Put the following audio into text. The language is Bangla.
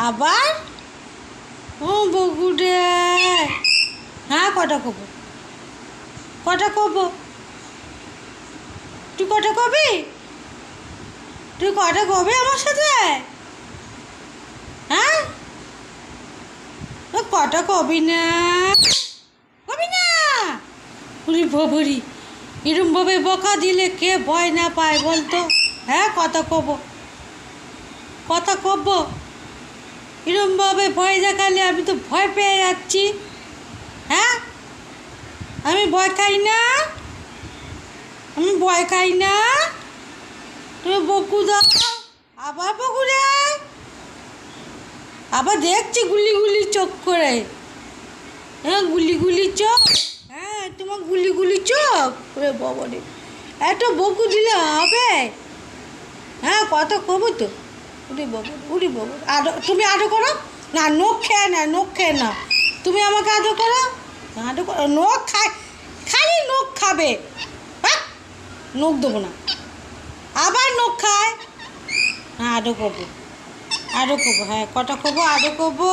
আবার ও বগুড়ে হ্যাঁ কটা কব তুই কটা কবি আমার সাথে হ্যাঁ কটা কবি না উরি বাবরি এরমভাবে বকা দিলে কে ভয় না পায় বলতো হ্যাঁ কথা কব এরমভাবে ভয় দেখালে আমি তো ভয় পেয়ে যাচ্ছি হ্যাঁ আমি ভয় খাই না তুমি বকু দাও আবার বকুরে আবার দেখছি গুলি চোখ করে হ্যাঁ গুলি চোখ হ্যাঁ তোমার গুলি চোখ ওরে বাবা রে এত বকু দিলে হবে হ্যাঁ কত কব তো উড়ি বাবু তুমি আদর করো না নখ খেয়ে না তুমি আমাকে আদর করো নখ খালি নখ খাবে হ্যাঁ নখ দেবো না আবার নখ খায় হ্যাঁ আদর করবো হ্যাঁ কটা করবো আদর করবো